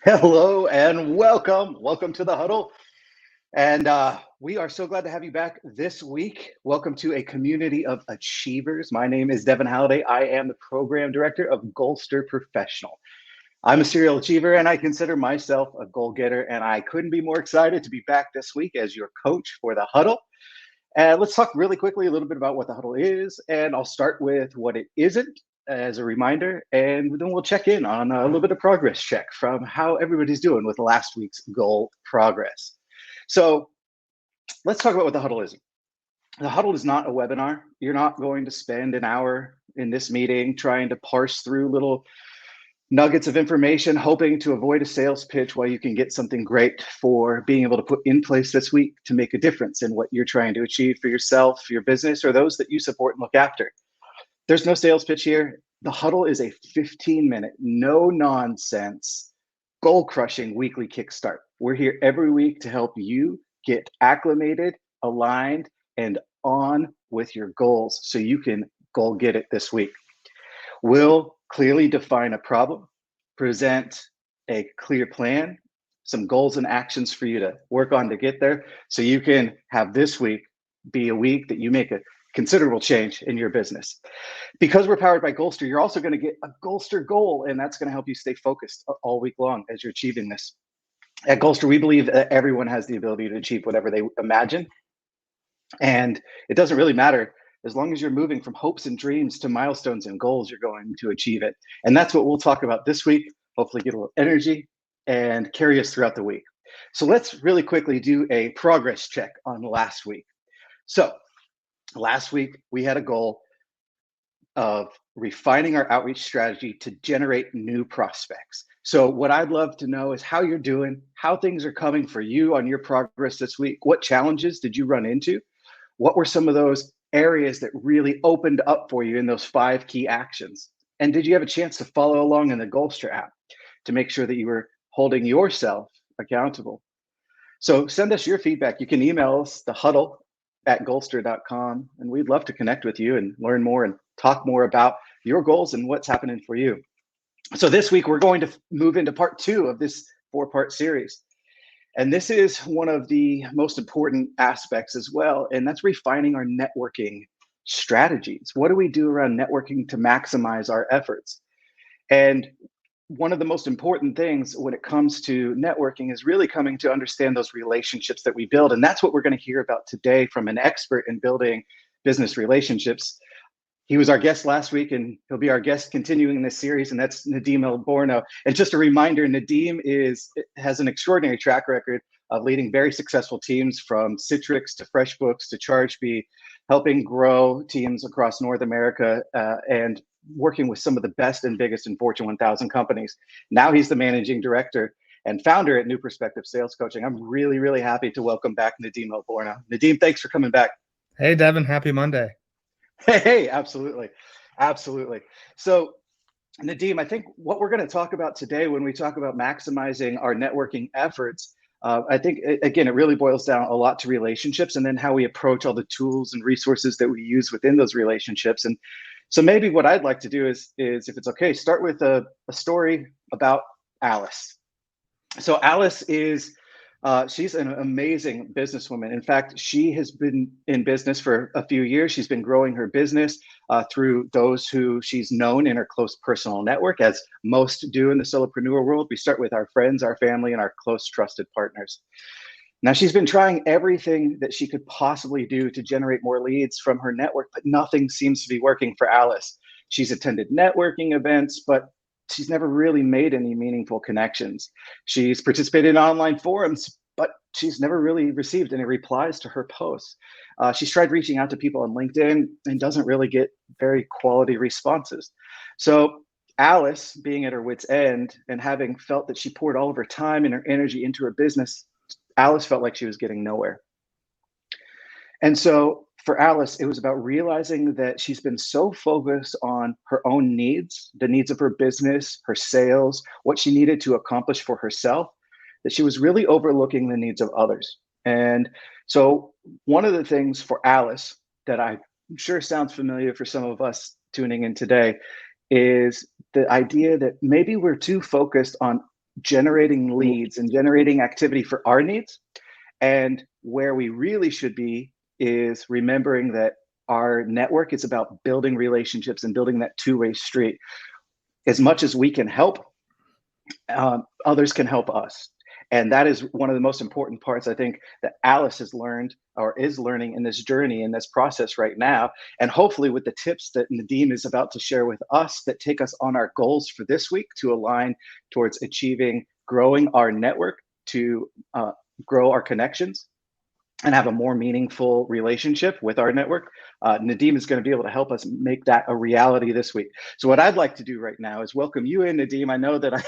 Hello and welcome. Welcome to the Huddle. And we are so glad to have you back this week. Welcome to a community of achievers. My name is Devin Halliday. I am the program director of Goalster Professional. I'm a serial achiever and I consider myself a goal getter. And I couldn't be more excited to be back this week as your coach for the Huddle. And let's talk really quickly a little bit about what the Huddle is. And I'll start with what it isn't as a reminder, and then we'll check in on a little bit of progress check from how everybody's doing with last week's goal progress. So let's talk about what the Huddle is. The Huddle is not a webinar. You're not going to spend an hour in this meeting trying to parse through little nuggets of information, hoping to avoid a sales pitch while you can get something great for being able to put in place this week to make a difference in what you're trying to achieve for yourself, your business, or those that you support and look after. There's no sales pitch here. The Huddle is a 15-minute, no nonsense, goal crushing weekly kickstart. We're here every week to help you get acclimated, aligned, and on with your goals so you can goal get it this week. We'll clearly define a problem, present a clear plan, some goals and actions for you to work on to get there so you can have this week be a week that you make a considerable change in your business. Because we're powered by Goalster, you're also going to get a Goalster goal, and that's going to help you stay focused all week long as you're achieving this. At Goalster, we believe that everyone has the ability to achieve whatever they imagine. And it doesn't really matter. As long as you're moving from hopes and dreams to milestones and goals, you're going to achieve it. And that's what we'll talk about this week. Hopefully get a little energy and carry us throughout the week. So let's really quickly do a progress check on last week. So last week, we had a goal of refining our outreach strategy to generate new prospects. So what I'd love to know is how you're doing, how things are coming for you on your progress this week. What challenges did you run into? What were some of those areas that really opened up for you in those 5 key actions? And did you have a chance to follow along in the Goalster app to make sure that you were holding yourself accountable? So send us your feedback. You can email us, thehuddle@goalster.com, and we'd love to connect with you and learn more and talk more about your goals and what's happening for you. So this week, we're going to move into part 2 of this 4-part series. And this is one of the most important aspects as well, and that's refining our networking strategies. What do we do around networking to maximize our efforts? And one of the most important things when it comes to networking is really coming to understand those relationships that we build. And that's what we're going to hear about today from an expert in building business relationships. He was our guest last week, and he'll be our guest continuing this series, and that's Nadeem Elborno. And just a reminder, Nadeem has an extraordinary track record of leading very successful teams from Citrix to FreshBooks to ChargeBee, helping grow teams across North America and working with some of the best and biggest in Fortune 1000 companies. Now he's the managing director and founder at New Perspective Sales Coaching. I'm really, really happy to welcome back Nadeem Elborno. Nadeem, thanks for coming back. Hey, Devin, happy Monday. Hey, absolutely. Absolutely. So, Nadeem, I think what we're going to talk about today when we talk about maximizing our networking efforts, I think, again, it really boils down a lot to relationships and then how we approach all the tools and resources that we use within those relationships. And so maybe what I'd like to do is if it's okay, start with a story about Alice. So Alice is she's an amazing businesswoman. In fact, she has been in business for a few years. She's been growing her business through those who she's known in her close personal network, as most do in the solopreneur world. We start with our friends, our family, and our close trusted partners. Now, she's been trying everything that she could possibly do to generate more leads from her network, but nothing seems to be working for Alice. She's attended networking events, but she's never really made any meaningful connections. She's participated in online forums, but she's never really received any replies to her posts. She's tried reaching out to people on LinkedIn and doesn't really get very quality responses. So Alice, being at her wit's end and having felt that she poured all of her time and her energy into her business, Alice felt like she was getting nowhere. And so for Alice, it was about realizing that she's been so focused on her own needs, the needs of her business, her sales, what she needed to accomplish for herself, that she was really overlooking the needs of others. And so one of the things for Alice that I'm sure sounds familiar for some of us tuning in today is the idea that maybe we're too focused on generating leads and generating activity for our needs. And where we really should be is remembering that our network is about building relationships and building that two-way street. As much as we can help, others can help us. And that is one of the most important parts, I think, that Alice has learned or is learning in this journey, in this process right now. And hopefully, with the tips that Nadeem is about to share with us that take us on our goals for this week to align towards achieving growing our network, to grow our connections, and have a more meaningful relationship with our network. Nadeem is going to be able to help us make that a reality this week. So what I'd like to do right now is welcome you in, Nadeem. I know that I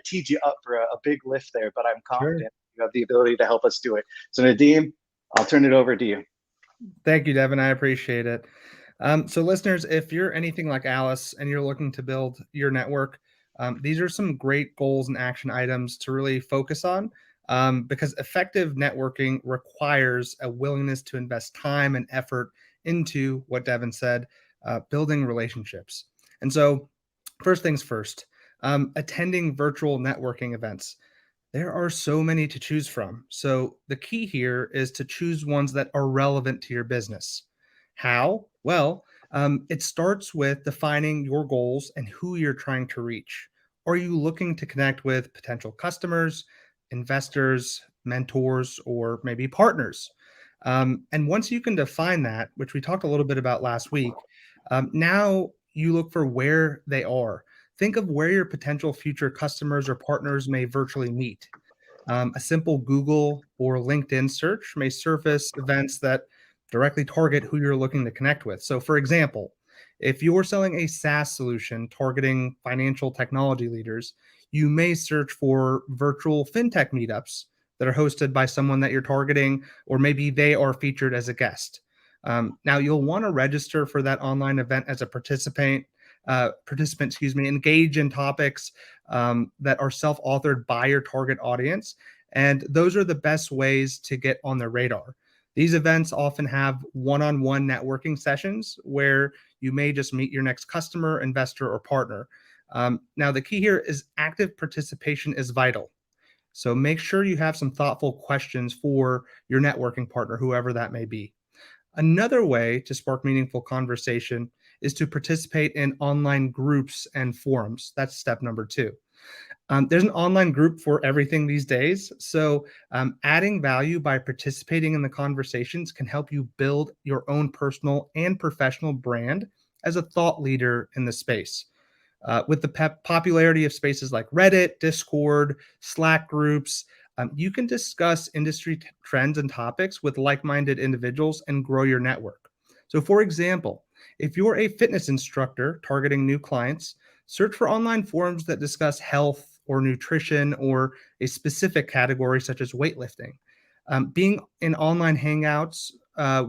teed you up for a big lift there, but I'm Sure. confident you have the ability to help us do it. So Nadeem, I'll turn it over to you. Thank you, Devin. I appreciate it. So, listeners, if you're anything like Alice and you're looking to build your network, these are some great goals and action items to really focus on, because effective networking requires a willingness to invest time and effort into what Devin said, building relationships. And so, first things first, attending virtual networking events. There are so many to choose from. So the key here is to choose ones that are relevant to your business. How? Well, it starts with defining your goals and who you're trying to reach. Are you looking to connect with potential customers, investors, mentors, or maybe partners? And once you can define that, which we talked a little bit about last week, now you look for where they are. Think of where your potential future customers or partners may virtually meet. A simple Google or LinkedIn search may surface events that directly target who you're looking to connect with. So, for example, if you're selling a SaaS solution targeting financial technology leaders, you may search for virtual fintech meetups that are hosted by someone that you're targeting, or maybe they are featured as a guest. Now, you'll want to register for that online event as a participant, engage in topics that are self-authored by your target audience. And those are the best ways to get on their radar. These events often have one-on-one networking sessions where you may just meet your next customer, investor, or partner. Now, the key here is active participation is vital. So make sure you have some thoughtful questions for your networking partner, whoever that may be. Another way to spark meaningful conversation is to participate in online groups and forums. That's step number 2. There's an online group for everything these days. So adding value by participating in the conversations can help you build your own personal and professional brand as a thought leader in the space. With the popularity of spaces like Reddit, Discord, Slack groups, you can discuss industry trends and topics with like-minded individuals and grow your network. So, for example, if you're a fitness instructor targeting new clients, search for online forums that discuss health or nutrition or a specific category such as weightlifting. Being in online hangouts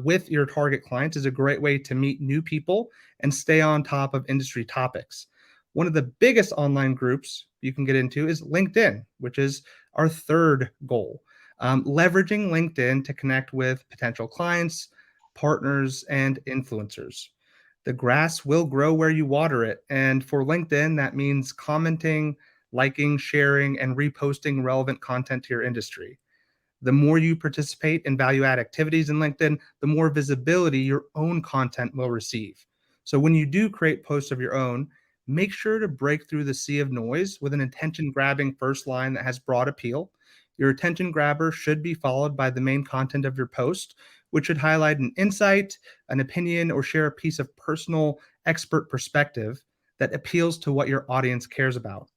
with your target clients is a great way to meet new people and stay on top of industry topics. One of the biggest online groups you can get into is LinkedIn, which is our third goal. Leveraging LinkedIn to connect with potential clients, partners, and influencers. The grass will grow where you water it. And for LinkedIn, that means commenting, liking, sharing, and reposting relevant content to your industry. The more you participate in value add activities in LinkedIn, the more visibility your own content will receive. So when you do create posts of your own, make sure to break through the sea of noise with an attention grabbing first line that has broad appeal. Your attention grabber should be followed by the main content of your post, which should highlight an insight, an opinion, or share a piece of personal expert perspective that appeals to what your audience cares about.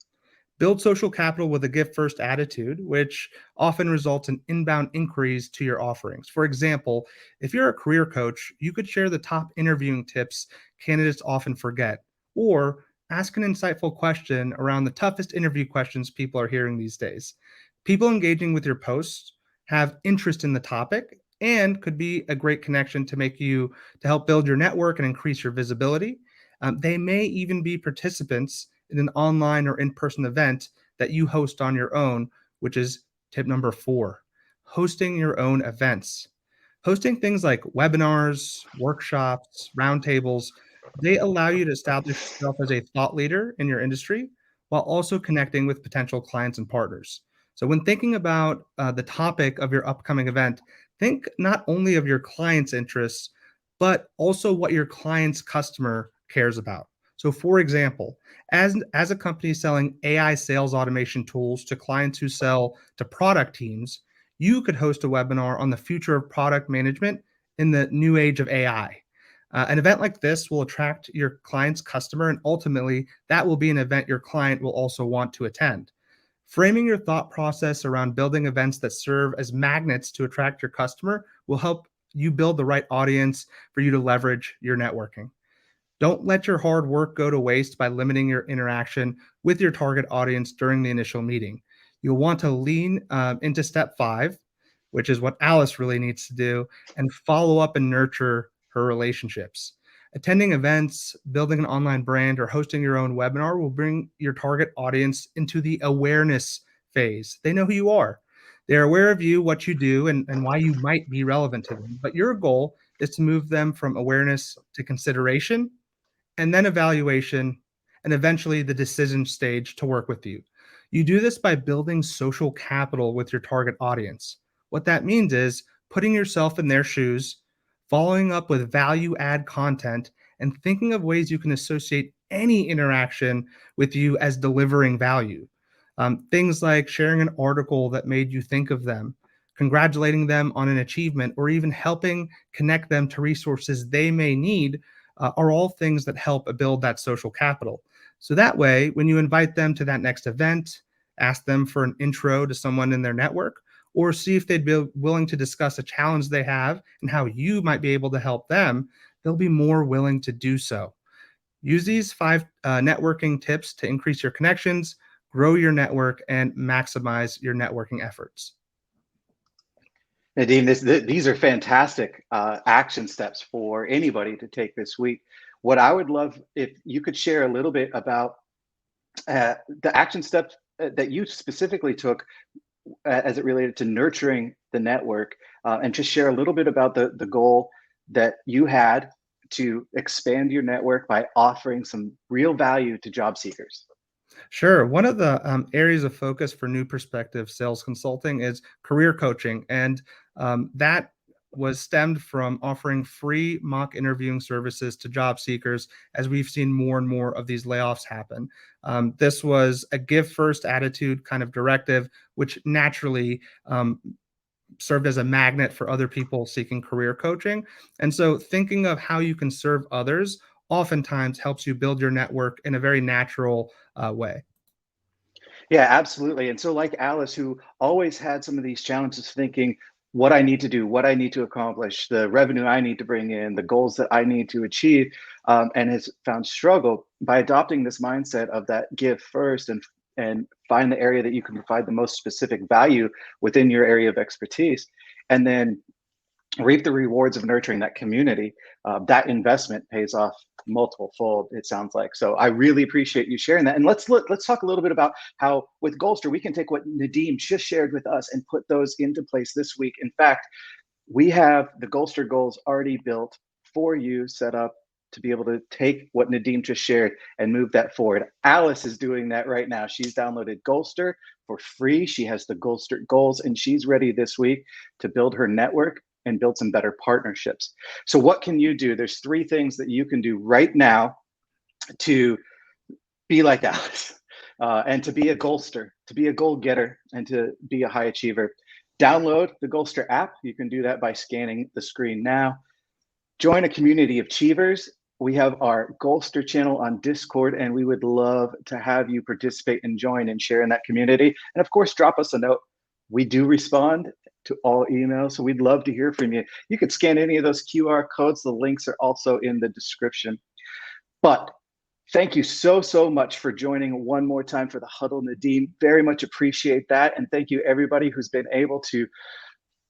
Build social capital with a gift first attitude, which often results in inbound inquiries to your offerings. For example, if you're a career coach, you could share the top interviewing tips candidates often forget, or ask an insightful question around the toughest interview questions people are hearing these days. People engaging with your posts have interest in the topic and could be a great connection to help build your network and increase your visibility. They may even be participants in an online or in-person event that you host on your own, which is tip number 4, hosting your own events. Hosting things like webinars, workshops, roundtables, they allow you to establish yourself as a thought leader in your industry while also connecting with potential clients and partners. So when thinking about the topic of your upcoming event, think not only of your client's interests, but also what your client's customer cares about. So for example, as a company selling AI sales automation tools to clients who sell to product teams, you could host a webinar on the future of product management in the new age of AI. An event like this will attract your client's customer, and ultimately, that will be an event your client will also want to attend. Framing your thought process around building events that serve as magnets to attract your customer will help you build the right audience for you to leverage your networking. Don't let your hard work go to waste by limiting your interaction with your target audience during the initial meeting. You'll want to lean into step 5, which is what Alice really needs to do, and follow up and nurture her relationships. Attending events, building an online brand, or hosting your own webinar will bring your target audience into the awareness phase. They know who you are. They're aware of you, what you do, and why you might be relevant to them. But your goal is to move them from awareness to consideration, and then evaluation, and eventually the decision stage to work with you. You do this by building social capital with your target audience. What that means is putting yourself in their shoes, following up with value add content, and thinking of ways you can associate any interaction with you as delivering value. Things like sharing an article that made you think of them, congratulating them on an achievement, or even helping connect them to resources they may need are all things that help build that social capital. So that way, when you invite them to that next event, ask them for an intro to someone in their network, or see if they'd be willing to discuss a challenge they have and how you might be able to help them, they'll be more willing to do so. Use these 5 networking tips to increase your connections, grow your network, and maximize your networking efforts. Nadeem, these are fantastic action steps for anybody to take this week. What I would love if you could share a little bit about the action steps that you specifically took as it related to nurturing the network, and just share a little bit about the goal that you had to expand your network by offering some real value to job seekers. Sure. One of the areas of focus for New Perspective Sales Consulting is career coaching. And that was stemmed from offering free mock interviewing services to job seekers as we've seen more and more of these layoffs happen. This was a give first attitude kind of directive, which naturally served as a magnet for other people seeking career coaching. And so thinking of how you can serve others oftentimes helps you build your network in a very natural way. Yeah, absolutely. And so, like Alice, who always had some of these challenges thinking what I need to do, what I need to accomplish, the revenue I need to bring in, the goals that I need to achieve, and has found struggle by adopting this mindset of that give first and find the area that you can provide the most specific value within your area of expertise, and then reap the rewards of nurturing that community. That investment pays off multiple fold, it sounds like. So I really appreciate you sharing that. And let's talk a little bit about how with Goalster we can take what Nadeem just shared with us and put those into place this week. In fact, we have the Goalster goals already built for you, set up to be able to take what Nadeem just shared and move that forward. Alice is doing that right now. She's downloaded Goalster for free. She has the Goalster goals, and she's ready this week to build her network and build some better partnerships. So what can you do? There's 3 things that you can do right now to be like Alice, and to be a Goalster, to be a goal getter, and to be a high achiever. Download the Goalster app. You can do that by scanning the screen now. Join a community of achievers. We have our Goalster channel on Discord, and we would love to have you participate and join and share in that community. And of course, drop us a note. We do respond to all emails, so we'd love to hear from you. You could scan any of those QR codes. The links are also in the description. But thank you so much for joining one more time for the Huddle, Nadeem. Very much appreciate that. And thank you everybody who's been able to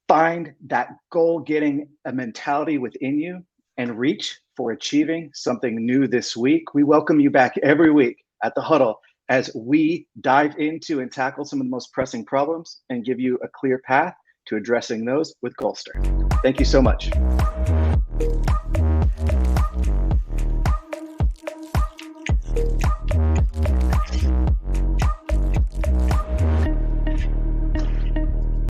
find that goal-getting mentality within you and reach for achieving something new this week. We welcome you back every week at the Huddle as we dive into and tackle some of the most pressing problems and give you a clear path to addressing those with Goalster. Thank you so much.